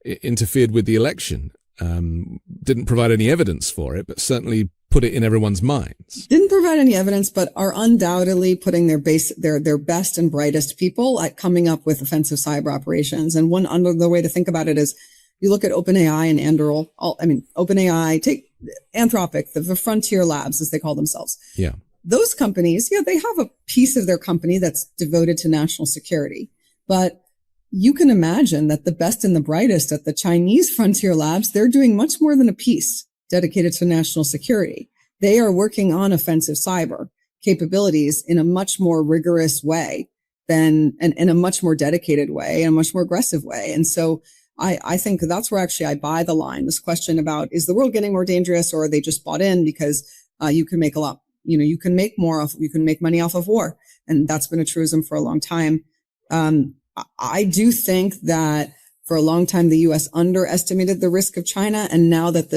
interfered with the election. Didn't provide any evidence for it, but certainly put it in everyone's minds. Didn't provide any evidence, but are undoubtedly putting their best and brightest people at coming up with offensive cyber operations. And one other way to think about it is you look at OpenAI and Anduril. OpenAI, take Anthropic, the frontier labs, as they call themselves. Yeah. Those companies, they have a piece of their company that's devoted to national security, but you can imagine that the best and the brightest at the Chinese frontier labs, they're doing much more than a piece dedicated to national security. They are working on offensive cyber capabilities in a much more rigorous way and in a much more dedicated way and a much more aggressive way. And so I think that's where actually I buy the line, this question about, is the world getting more dangerous, or are they just bought in because you can make a lot, you can make money off of war. And that's been a truism for a long time. I do think that for a long time, the U.S. underestimated the risk of China. And now that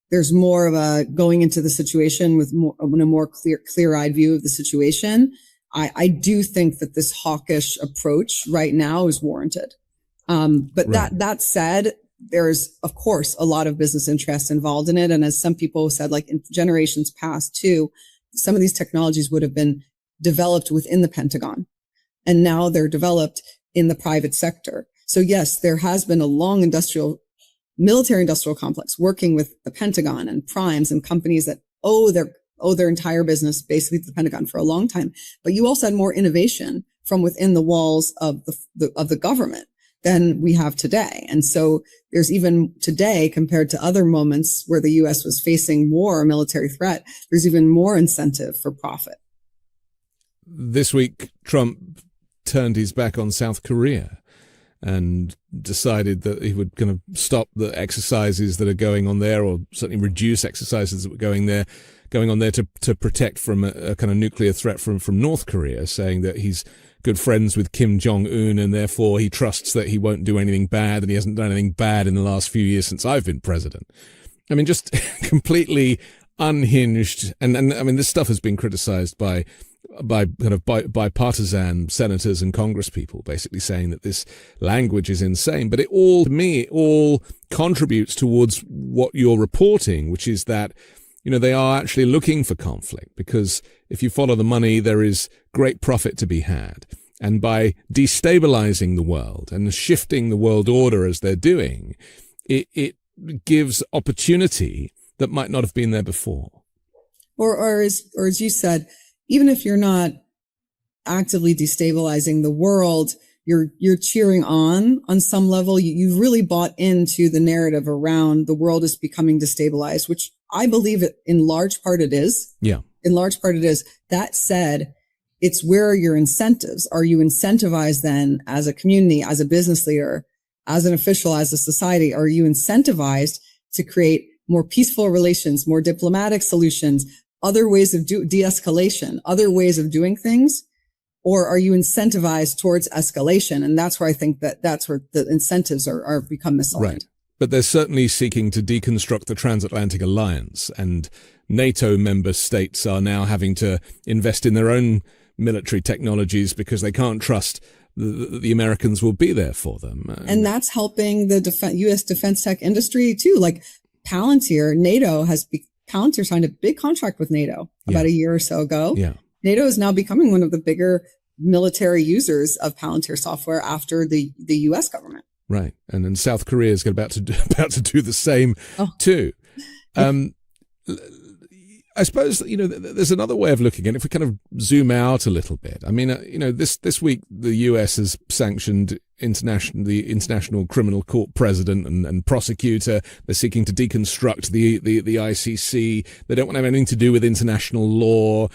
there's more of a going into the situation with a more clear-eyed view of the situation, I do think that this hawkish approach right now is warranted. But right. That said, there's, of course, a lot of business interest involved in it. And as some people said, like in generations past too, some of these technologies would have been developed within the Pentagon. And now they're developed in the private sector. So yes, there has been a long industrial military industrial complex working with the Pentagon and primes and companies that owe their entire business basically to the Pentagon for a long time. But you also had more innovation from within the walls of the government than we have today. And so there's even today, compared to other moments where the U.S. was facing war or military threat, there's even more incentive for profit. This week, Trump turned his back on South Korea and decided that he would kind of stop the exercises that are going on there, or certainly reduce exercises that were going on there to protect from a kind of nuclear threat from North Korea, saying that he's good friends with Kim Jong-un and therefore he trusts that he won't do anything bad, and he hasn't done anything bad in the last few years since I've been president. I mean, just completely unhinged. And I mean, this stuff has been criticized by bipartisan senators and congresspeople, basically saying that this language is insane. But it all contributes towards what you're reporting, which is that, you know, they are actually looking for conflict, because if you follow the money, there is great profit to be had. And by destabilizing the world and shifting the world order as they're doing, it gives opportunity that might not have been there before. Or as you said, even if you're not actively destabilizing the world, you're cheering on some level. You've really bought into the narrative around the world is becoming destabilized, which I believe it in large part it is. Yeah. In large part it is. That said, it's where are your incentives? Are you incentivized then as a community, as a business leader, as an official, as a society? Are you incentivized to create more peaceful relations, more diplomatic solutions, other ways of de-escalation, other ways of doing things? Or are you incentivized towards escalation? And that's where I think that's where the incentives are become misaligned. Right. But they're certainly seeking to deconstruct the transatlantic alliance, and NATO member states are now having to invest in their own military technologies because they can't trust the Americans will be there for them. And that's helping the U.S. defense tech industry too. Like Palantir, Palantir signed a big contract with NATO about a year or so ago. Yeah. NATO is now becoming one of the bigger military users of Palantir software after the U.S. government. Right. And then South Korea is about to do the same too. I suppose, you know, there's another way of looking at it. If we kind of zoom out a little bit, I mean, you know, this week, the US has sanctioned the International Criminal Court president and prosecutor. They're seeking to deconstruct the ICC. They don't want to have anything to do with international law.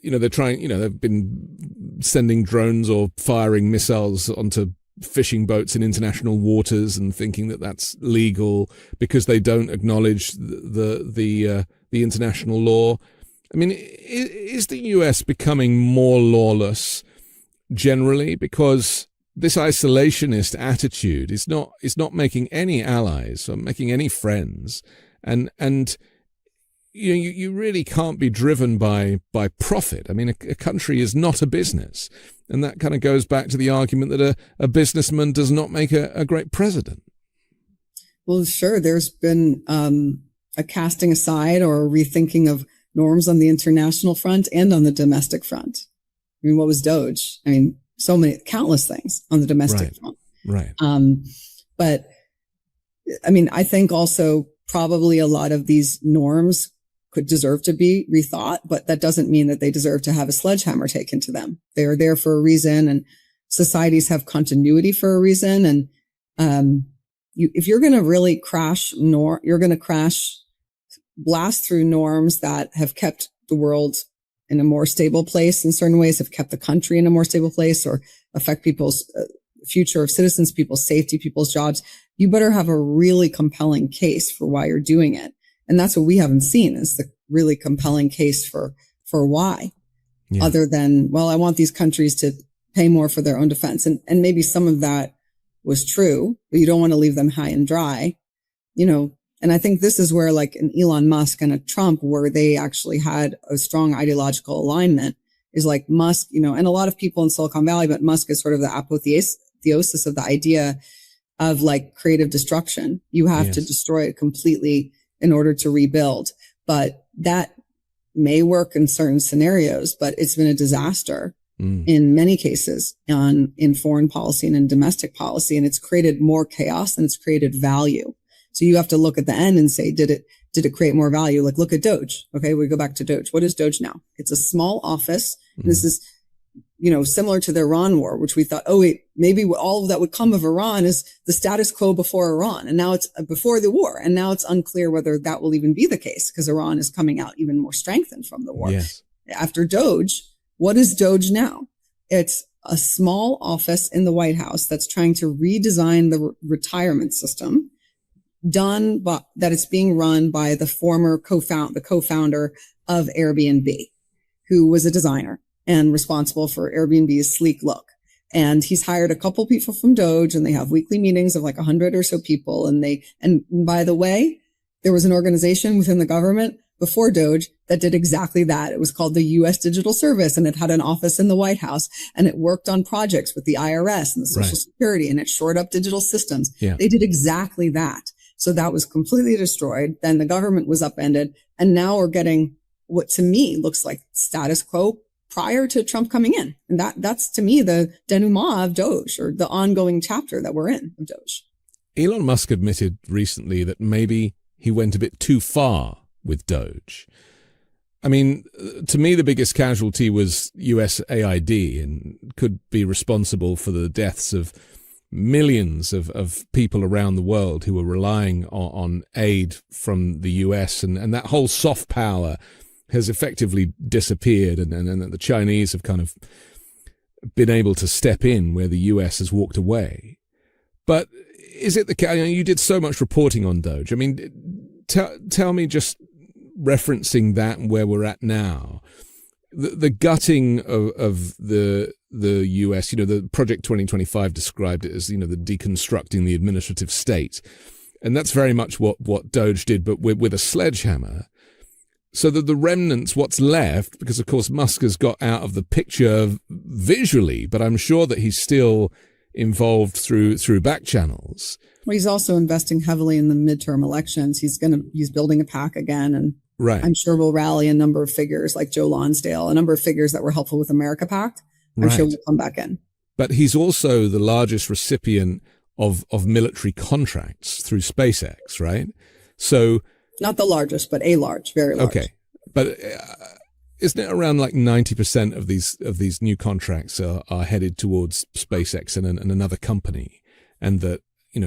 You know, they've been sending drones or firing missiles onto fishing boats in international waters and thinking that that's legal because they don't acknowledge the international law. I mean, is the US becoming more lawless generally? Because this isolationist attitude is not making any allies or making any friends, and you know, you really can't be driven by profit. I mean, a country is not a business, and that kind of goes back to the argument that a businessman does not make a great president. Well, sure, there's been a casting aside or a rethinking of norms on the international front and on the domestic front. I mean, what was Doge? I mean, countless things on the domestic front. Right. But I mean, I think also probably a lot of these norms could deserve to be rethought, but that doesn't mean that they deserve to have a sledgehammer taken to them. They are there for a reason, and societies have continuity for a reason. And if you're going to really you're going to blast through norms that have kept the world in a more stable place in certain ways, have kept the country in a more stable place, or affect people's future of citizens, people's safety, people's jobs. You better have a really compelling case for why you're doing it. And that's what we haven't seen, is the really compelling case for why, other than, well, I want these countries to pay more for their own defense. And maybe some of that was true, but you don't want to leave them high and dry, you know. And I think this is where, like, an Elon Musk and a Trump, where they actually had a strong ideological alignment, is like Musk, you know, and a lot of people in Silicon Valley, but Musk is sort of the apotheosis of the idea of like creative destruction. You have to destroy it completely in order to rebuild. But that may work in certain scenarios, but it's been a disaster in many cases in foreign policy and in domestic policy. And it's created more chaos and it's created value. So you have to look at the end and say, did it create more value? Like, look at Doge. Okay. We go back to Doge. What is Doge now? It's a small office. This is, similar to the Iran war, which we thought, oh wait, maybe all that would come of Iran is the status quo before Iran. And now it's before the war. And now it's unclear whether that will even be the case, because Iran is coming out even more strengthened from the war. Yes. After Doge, what is Doge now? It's a small office in the White House that's trying to redesign the retirement system, that it's being run by the former co-founder of Airbnb, who was a designer and responsible for Airbnb's sleek look. And he's hired a couple people from Doge, and they have weekly meetings of like 100 or so people. And by the way, there was an organization within the government before Doge that did exactly that. It was called the U.S. Digital Service, and it had an office in the White House, and it worked on projects with the IRS and the Social Security, and it shored up digital systems. Yeah. They did exactly that. So that was completely destroyed. Then the government was upended, and now we're getting what to me looks like status quo prior to Trump coming in. And that's to me the denouement of Doge, or the ongoing chapter that we're in of Doge. Elon Musk admitted recently that maybe he went a bit too far with Doge. I mean, to me, the biggest casualty was USAID, and could be responsible for the deaths of millions of people around the world who were relying on aid from the US, and that whole soft power has effectively disappeared, and the Chinese have kind of been able to step in where the US has walked away. But is it the case? You did so much reporting on Doge. I mean, tell me, just referencing that and where we're at now, the gutting of the US, the Project 2025 described it as, the deconstructing the administrative state. And that's very much what Doge did, but with a sledgehammer. So that the remnants, what's left, because of course Musk has got out of the picture visually, but I'm sure that he's still involved through back channels. Well, he's also investing heavily in the midterm elections. He's building a PAC again, and I'm sure we'll rally a number of figures like Joe Lonsdale, a number of figures that were helpful with America PAC. I'm sure we'll come back in. But he's also the largest recipient of military contracts through SpaceX, right? So not the largest, but a large, very large. Okay, but isn't it around like 90% of these new contracts are headed towards SpaceX and another company, and that the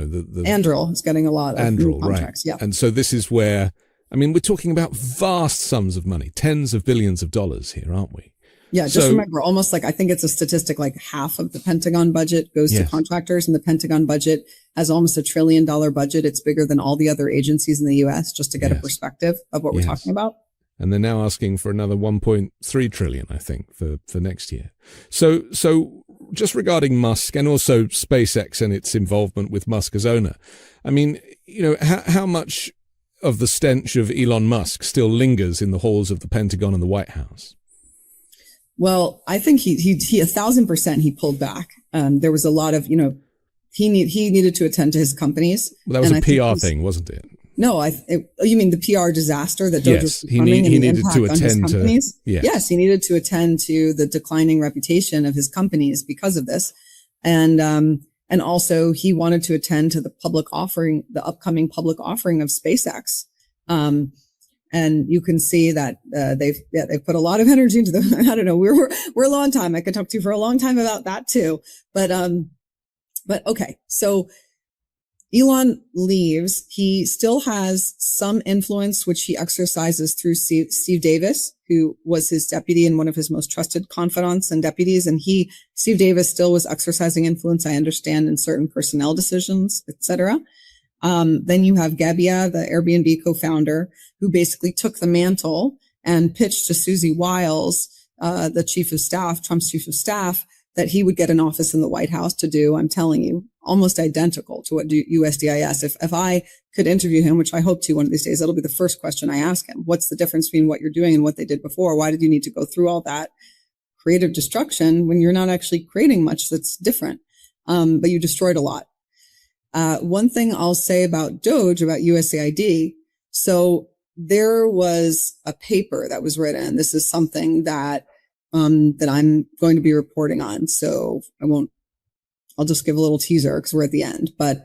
Anduril is getting a lot of new contracts, right? Yeah, and so this is where, I mean, we're talking about vast sums of money, tens of billions of dollars here, aren't we? Yeah, just remember, almost like, I think it's a statistic, like half of the Pentagon budget goes to contractors, and the Pentagon budget has almost $1 trillion budget. It's bigger than all the other agencies in the U.S., just to get a perspective of what we're talking about. And they're now asking for another 1.3 trillion, I think, for next year. So just regarding Musk and also SpaceX and its involvement with Musk as owner, I mean, how much of the stench of Elon Musk still lingers in the halls of the Pentagon and the White House? Well, I think he 1,000% he pulled back. There was a lot of, he needed to attend to his companies. Well, that was a PR thing, wasn't it? No, you mean the PR disaster that Doge was he needed to attend to. Yes, he needed to attend to the declining reputation of his companies because of this, and also he wanted to attend to the upcoming public offering of SpaceX. And you can see that they've put a lot of energy into them. I don't know. We're a long time. I could talk to you for a long time about that too. But okay. So Elon leaves. He still has some influence, which he exercises through Steve Davis, who was his deputy and one of his most trusted confidants and deputies. And Steve Davis still was exercising influence, I understand, in certain personnel decisions, etc. Then you have Gebbia, the Airbnb co-founder, who basically took the mantle and pitched to Susie Wiles, the chief of staff, Trump's chief of staff, that he would get an office in the White House to do, I'm telling you, almost identical to what USDIS. If I could interview him, which I hope to one of these days, that'll be the first question I ask him. What's the difference between what you're doing and what they did before? Why did you need to go through all that creative destruction when you're not actually creating much that's different? But you destroyed a lot. One thing I'll say about Doge, about USAID. So there was a paper that was written. This is something that I'm going to be reporting on. So I'll just give a little teaser because we're at the end. But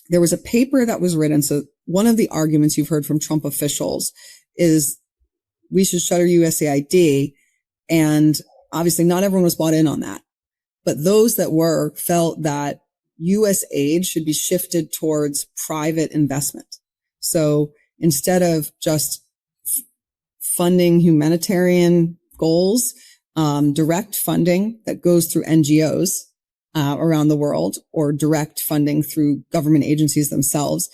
there was a paper that was written. So one of the arguments you've heard from Trump officials is we should shutter USAID. And obviously not everyone was bought in on that. But those that were felt that U.S. aid should be shifted towards private investment. So instead of just funding humanitarian goals, direct funding that goes through NGOs around the world, or direct funding through government agencies themselves,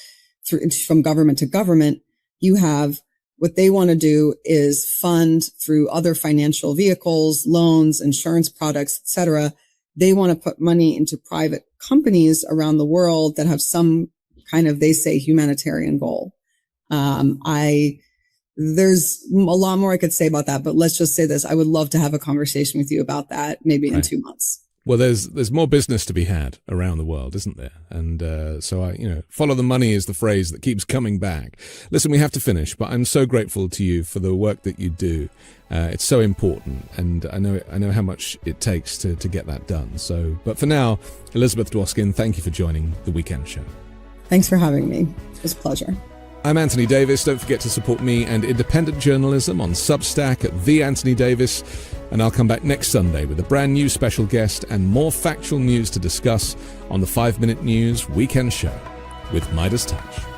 from government to government, you have what they want to do is fund through other financial vehicles, loans, insurance products, etc. They want to put money into private companies around the world that have some kind of, they say, humanitarian goal. There's a lot more I could say about that, but let's just say this. I would love to have a conversation with you about that maybe in 2 months. Well, there's more business to be had around the world, isn't there? And so follow the money is the phrase that keeps coming back. Listen, we have to finish, but I'm so grateful to you for the work that you do. It's so important, and I know how much it takes to get that done. So, but for now, Elizabeth Dwoskin, thank you for joining The Weekend Show. Thanks for having me. It was a pleasure. I'm Anthony Davis. Don't forget to support me and independent journalism on Substack at The Anthony Davis. And I'll come back next Sunday with a brand new special guest and more factual news to discuss on the 5 Minute News Weekend Show with Midas Touch.